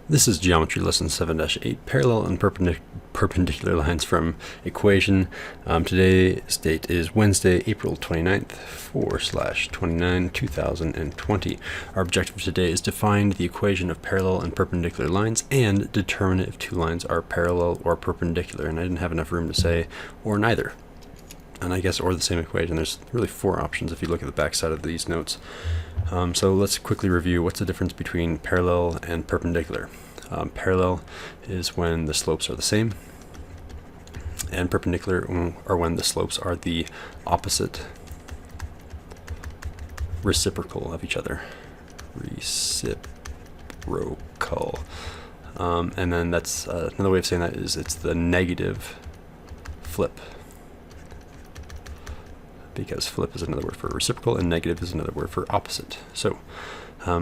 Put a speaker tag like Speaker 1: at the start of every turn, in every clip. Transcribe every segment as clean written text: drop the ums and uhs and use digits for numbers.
Speaker 1: This is Geometry Lesson 7-8, Parallel and Perpendicular Lines from Equation. Today's date is Wednesday, April 29th, 4/29, 2020. Our objective today is to find the equation of parallel and perpendicular lines and determine if two lines are parallel or perpendicular. And I didn't have enough room to say or neither. And I guess or the same equation. There's really four options if you look at the back side of these notes. So let's quickly review what's the difference between parallel and perpendicular. Parallel is when the slopes are the same, and perpendicular are when the slopes are the opposite reciprocal of each other. Reciprocal. And then that's another way of saying that is it's the negative flip, because flip is another word for reciprocal and negative is another word for opposite. So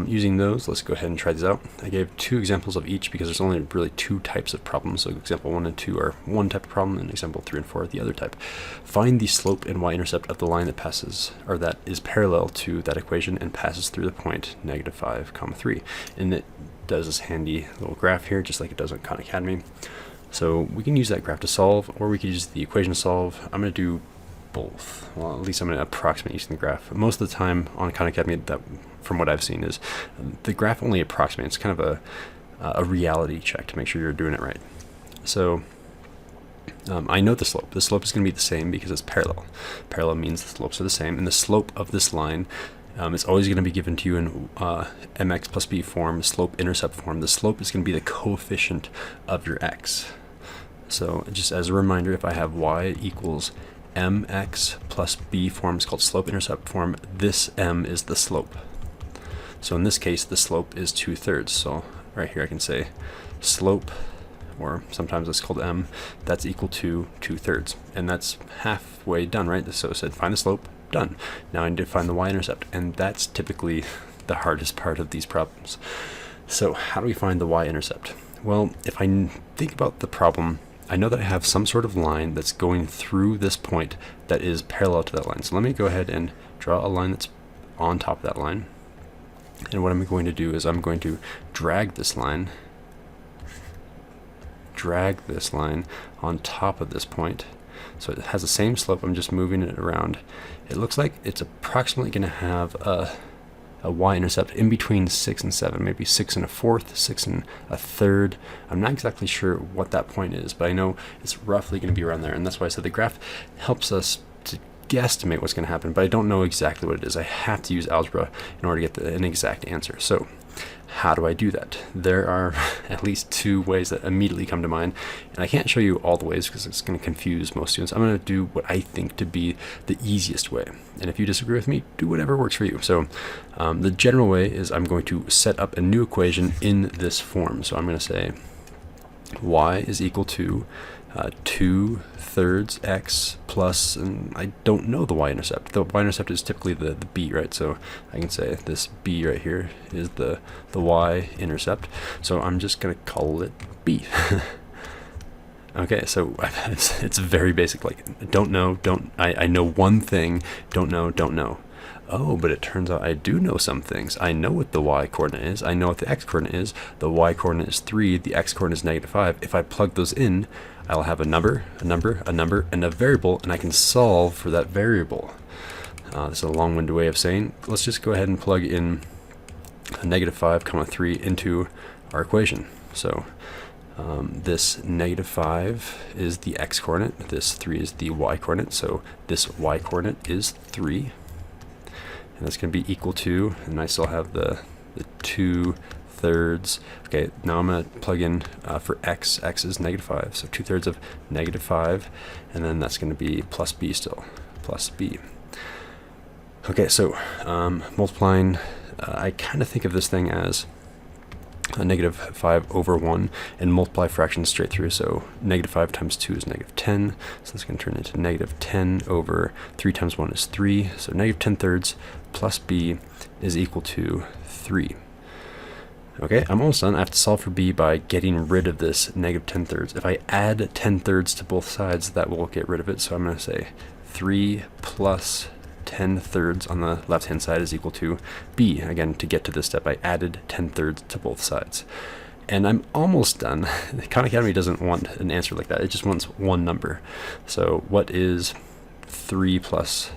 Speaker 1: using those, let's go ahead and try these out. I gave two examples of each because there's only really two types of problems. So example 1 and 2 are one type of problem, and example 3 and 4 are the other type. Find the slope and y-intercept of the line that passes, or that is parallel to that equation and passes through the point -5, 3. And it does this handy little graph here, just like it does on Khan Academy. So we can use that graph to solve, or we could use the equation to solve. I'm going to do both. Well, at least I'm going to approximate using the graph. Most of the time on Khan Academy, that from what I've seen, is the graph only approximates. It's kind of a reality check to make sure you're doing it right. So I know the slope. The slope is going to be the same because it's parallel. Parallel means the slopes are the same, and the slope of this line is always going to be given to you in mx plus b form, slope-intercept form. The slope is going to be the coefficient of your x. So just as a reminder, if I have y equals mx plus b form, is called slope-intercept form, this m is the slope. So in this case, the slope is 2/3. So right here I can say slope, or sometimes it's called m, that's equal to 2/3. And that's halfway done, right? So it said find the slope, done. Now I need to find the y-intercept, and that's typically the hardest part of these problems. So how do we find the y-intercept? Well, if I think about the problem, I know that I have some sort of line that's going through this point that is parallel to that line. So let me go ahead and draw a line that's on top of that line. And what I'm going to do is I'm going to drag this line on top of this point. So it has the same slope. I'm just moving it around. It looks like it's approximately going to have a y-intercept in between 6 and 7, maybe 6 1/4, 6 1/3. I'm not exactly sure what that point is, but I know it's roughly going to be around there, and that's why I said the graph helps us to guesstimate what's going to happen, but I don't know exactly what it is. I have to use algebra in order to get an exact answer. So how do I do that? There are at least two ways that immediately come to mind, and I can't show you all the ways because it's going to confuse most students. I'm going to do what I think to be the easiest way, and if you disagree with me, do whatever works for you. So the general way is I'm going to set up a new equation in this form. So I'm going to say y is equal to 2/3 x plus, and I don't know the y-intercept. The y-intercept is typically the b, right? So I can say this b right here is the y-intercept. So I'm just going to call it b. Okay, so it's very basic. Like, I know one thing, don't know. Oh, but it turns out I do know some things. I know what the y-coordinate is. I know what the x-coordinate is. The y-coordinate is 3. The x-coordinate is -5. If I plug those in, I'll have a number, and a variable, and I can solve for that variable. This is a long-winded way of saying, let's just go ahead and plug in a -5, 3 into our equation. So this -5 is the x-coordinate. This 3 is the y-coordinate. So this y-coordinate is 3. And that's going to be equal to, and I still have the 2/3. Okay, now I'm going to plug in for x. X is -5, so 2/3 of -5, and then that's going to be plus b still, plus b. Okay, so multiplying, I kind of think of this thing as a -5/1 and multiply fractions straight through. So -5 times 2 is -10, so that's going to turn into -10 over 3 times 1 is 3, so -10/3 plus b is equal to 3. Okay, I'm almost done. I have to solve for b by getting rid of this -10/3. If I add 10/3 to both sides, that will get rid of it. So I'm going to say 3 plus 10/3 on the left hand side is equal to b. Again, to get to this step, I added 10/3 to both sides. And I'm almost done. Khan Academy doesn't want an answer like that. It just wants one number. So what is 3 plus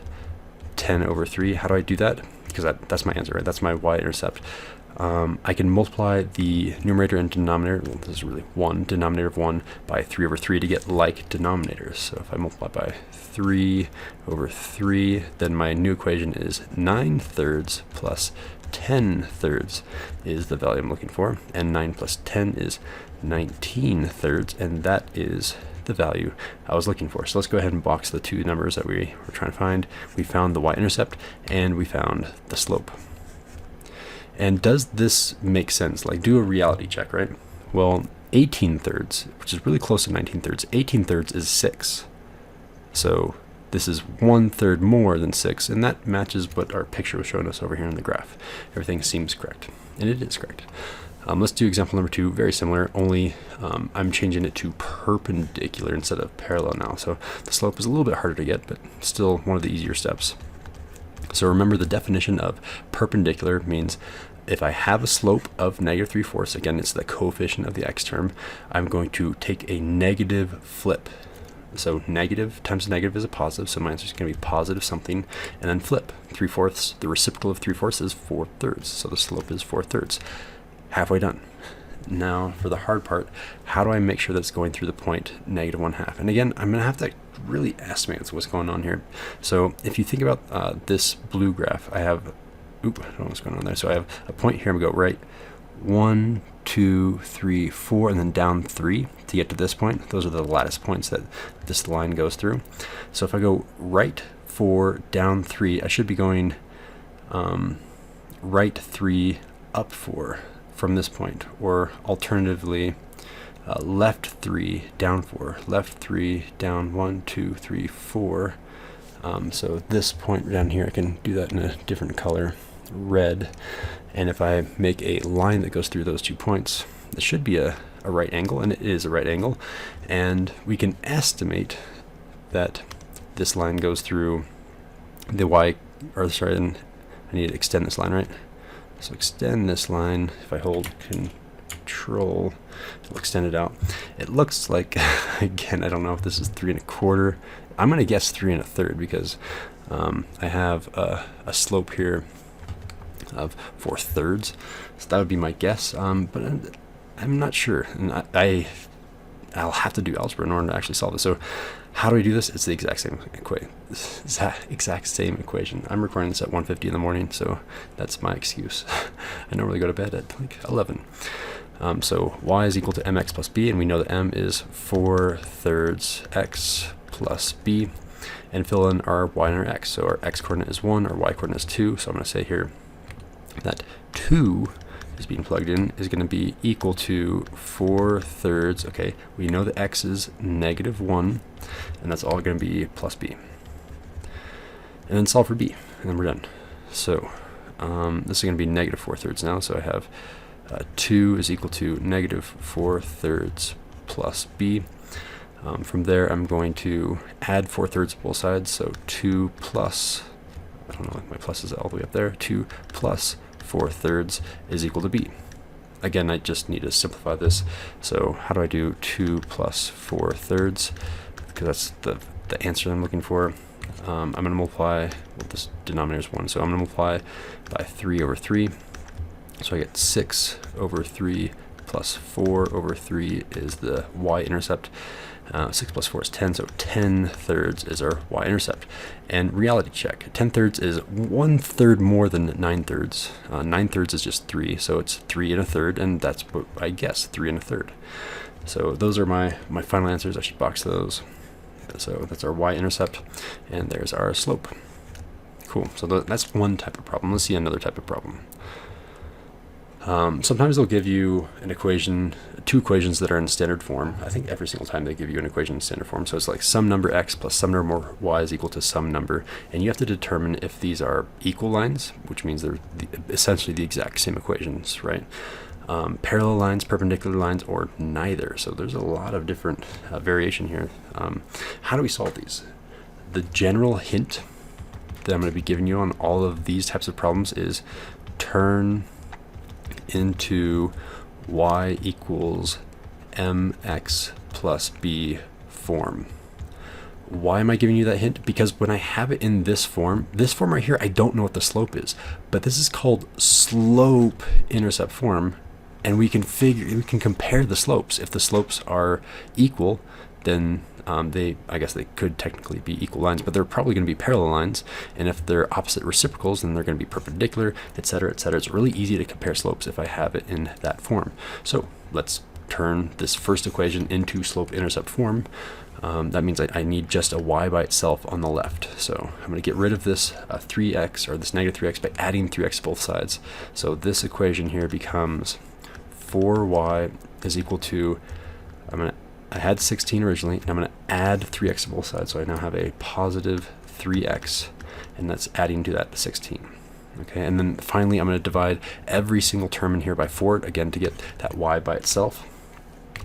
Speaker 1: 10 over 3? How do I do that? Because that's my answer, right? That's my y-intercept. I can multiply the numerator and denominator, well, this is really 1, denominator of 1, by 3 over 3 to get like denominators. So if I multiply by 3 over 3, then my new equation is 9/3 plus 10/3 is the value I'm looking for, and 9 plus 10 is 19/3, and that is the value I was looking for. So let's go ahead and box the two numbers that we were trying to find. We found the y-intercept and we found the slope. And does this make sense? Like, do a reality check, right? Well, 18/3, which is really close to 19/3, 18/3 is 6. So this is 1/3 more than 6, and that matches what our picture was showing us over here in the graph. Everything seems correct, and it is correct. Let's do example number 2, very similar, only I'm changing it to perpendicular instead of parallel now. So the slope is a little bit harder to get, but still one of the easier steps. So remember, the definition of perpendicular means if I have a slope of -3/4, again, it's the coefficient of the x term, I'm going to take a negative flip. So negative times negative is a positive, so my answer is going to be positive something, and then flip. 3/4, the reciprocal of 3/4 is 4/3, so the slope is 4/3. Halfway done. Now for the hard part, how do I make sure that's going through the point -1/2? And again, I'm going to have to really estimate what's going on here. So if you think about this blue graph, I have, I don't know what's going on there. So I have a point here, I'm going to go right 1, 2, 3, 4, and then down 3 to get to this point. Those are the lattice points that this line goes through. So if I go right 4, down 3, I should be going right 3, up 4 from this point, or alternatively left 3, down 4, left 3, down 1, 2, 3, 4. So this point down here, I can do that in a different color, red. And if I make a line that goes through those 2 points, it should be a right angle, and it is a right angle. And we can estimate that this line goes through the y, or sorry, I need to extend this line, right? So extend this line. If I hold Control, it'll extend it out. It looks like, again, I don't know if this is 3 1/4. I'm going to guess 3 1/3 because I have a slope here of 4/3. So that would be my guess. But I'm not sure, and I'll have to do algebra in order to actually solve this. So how do we do this? It's the exact same equation. I'm recording this at 1:50 in the morning, so that's my excuse. I normally go to bed at like 11. So y is equal to mx plus b, and we know that m is 4/3 x plus b, and fill in our y and our x. So our x coordinate is 1, our y coordinate is 2. So I'm going to say here that 2 is being plugged in is going to be equal to 4/3. Okay, we know the x is -1, and that's all going to be plus b. And then solve for b, and then we're done. So this is going to be -4/3 now. So I have 2 is equal to -4/3 plus b. From there, I'm going to add 4/3 both sides. So 2 plus, I don't know, my plus is all the way up there. 2 plus 4/3 is equal to b. Again, I just need to simplify this. So how do I do 2 plus 4/3? Because that's the answer I'm looking for. I'm going to multiply, well, this denominator is 1, so I'm going to multiply by 3 over 3. So I get 6 over 3 plus 4 over 3 is the y-intercept. 6 plus 4 is 10, so 10/3 is our y-intercept. And reality check, 10/3 is 1/3 more than 9/3. 9/3 is just 3, so it's 3 1/3, and that's what I guess, 3 1/3. So those are my final answers. I should box those. So that's our y-intercept, and there's our slope. Cool, so that's one type of problem. Let's see another type of problem. Sometimes they'll give you an equation, 2 equations that are in standard form. I think every single time they give you an equation in standard form. So it's like some number x plus some number y is equal to some number. And you have to determine if these are equal lines, which means they're essentially the exact same equations, right? Parallel lines, perpendicular lines, or neither. So there's a lot of different variation here. How do we solve these? The general hint that I'm going to be giving you on all of these types of problems is turn into y equals mx plus b form. Why am I giving you that hint? Because when I have it in this form right here, I don't know what the slope is, but this is called slope-intercept form, and we can compare the slopes. If the slopes are equal, then I guess they could technically be equal lines, but they're probably going to be parallel lines. And if they're opposite reciprocals, then they're going to be perpendicular, etc., etc. It's really easy to compare slopes if I have it in that form. So let's turn this first equation into slope-intercept form. That means I need just a y by itself on the left. So I'm going to get rid of this 3x, or this negative 3x, by adding 3x to both sides. So this equation here becomes 4y is equal to, I had 16 originally, and I'm going to add 3x to both sides. So I now have a positive 3x, and that's adding to that 16. Okay, and then finally I'm going to divide every single term in here by 4, again, to get that y by itself.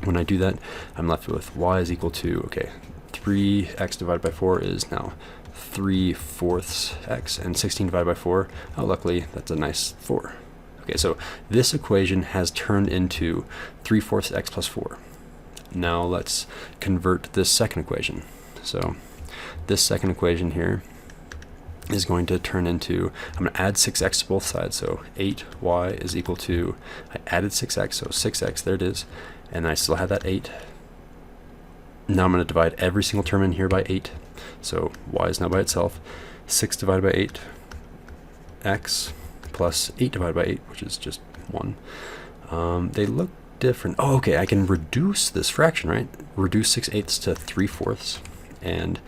Speaker 1: When I do that, I'm left with y is equal to, okay, 3x divided by 4 is now 3/4 x, and 16 divided by 4, oh, luckily, that's a nice 4. Okay, so this equation has turned into 3/4 x plus 4. Now let's convert this second equation. So this second equation here is going to turn into, I'm going to add 6x to both sides, so 8y is equal to, I added 6x, so 6x, there it is, and I still have that 8. Now I'm going to divide every single term in here by 8, so y is now by itself. 6 divided by 8, x, plus 8 divided by 8, which is just 1. They look different. Oh, okay, I can reduce this fraction, right? Reduce 6/8 to 3/4, and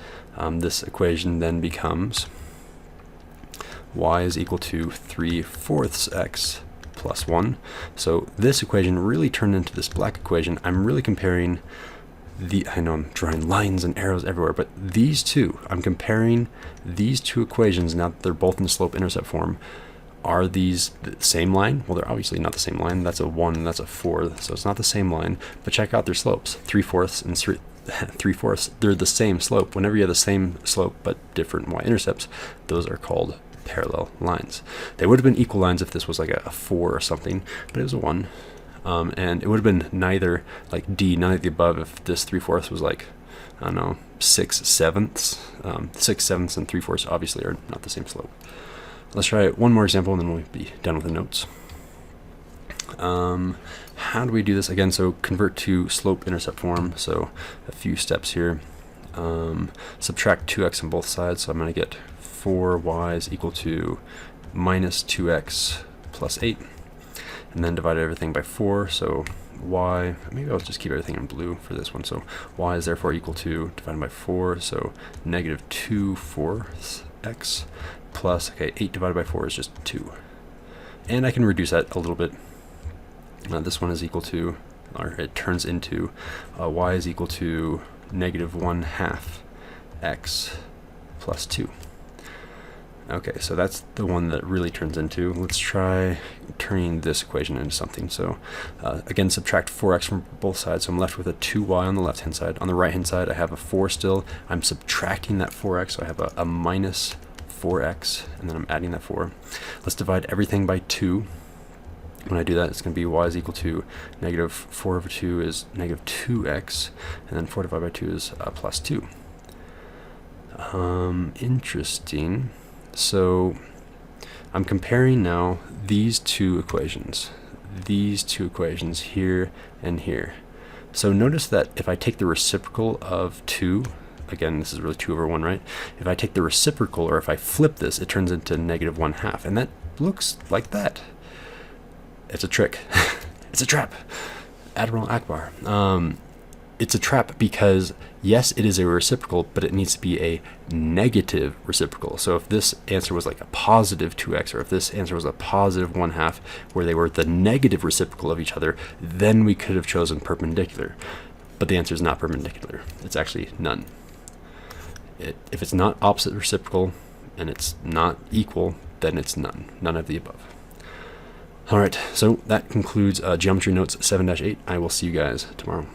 Speaker 1: this equation then becomes y is equal to 3/4 x plus 1. So this equation really turned into this black equation. I'm really comparing I know I'm drawing lines and arrows everywhere, but these two, I'm comparing these two equations, now that they're both in the slope-intercept form. Are these the same line? Well, they're obviously not the same line. That's a 1 and that's a 4, so it's not the same line, but check out their slopes. 3/4 and 3/4, they're the same slope. Whenever you have the same slope but different y-intercepts, those are called parallel lines. They would have been equal lines if this was like a 4 or something, but it was a 1. And it would have been neither, like D, none of the above, if this 3/4 was like, I don't know, 6/7. 6/7 and 3/4 obviously are not the same slope. Let's try one more example and then we'll be done with the notes. How do we do this again? So convert to slope-intercept form. So a few steps here. Subtract 2x on both sides. So I'm going to get 4y is equal to minus 2x plus 8. And then divide everything by 4. So y, maybe I'll just keep everything in blue for this one. So y is therefore equal to, divided by 4, so negative 2/4 x. Plus, okay, 8 divided by 4 is just 2. And I can reduce that a little bit. This one is equal to, or it turns into, y is equal to negative 1/2 x plus 2. Okay, so that's the one that really turns into. Let's try turning this equation into something. So again, subtract 4x from both sides. So I'm left with a 2y on the left-hand side. On the right-hand side, I have a 4 still. I'm subtracting that 4x, so I have a minus 4x, and then I'm adding that 4. Let's divide everything by 2. When I do that, it's going to be y is equal to negative 4/2 is negative 2x, and then 4 divided by 2 is plus 2. Interesting. So I'm comparing now these two equations here and here. So notice that if I take the reciprocal of 2, again, this is really 2 over 1, right? If I take the reciprocal, or if I flip this, it turns into negative 1/2, and that looks like that. It's a trick. It's a trap. Admiral Akbar. It's a trap because, yes, it is a reciprocal, but it needs to be a negative reciprocal. So if this answer was like a positive 2x, or if this answer was a positive 1/2, where they were the negative reciprocal of each other, then we could have chosen perpendicular. But the answer is not perpendicular. It's actually none. If it's not opposite reciprocal and it's not equal, then it's none. None of the above. All right, so that concludes Geometry Notes 7-8. I will see you guys tomorrow.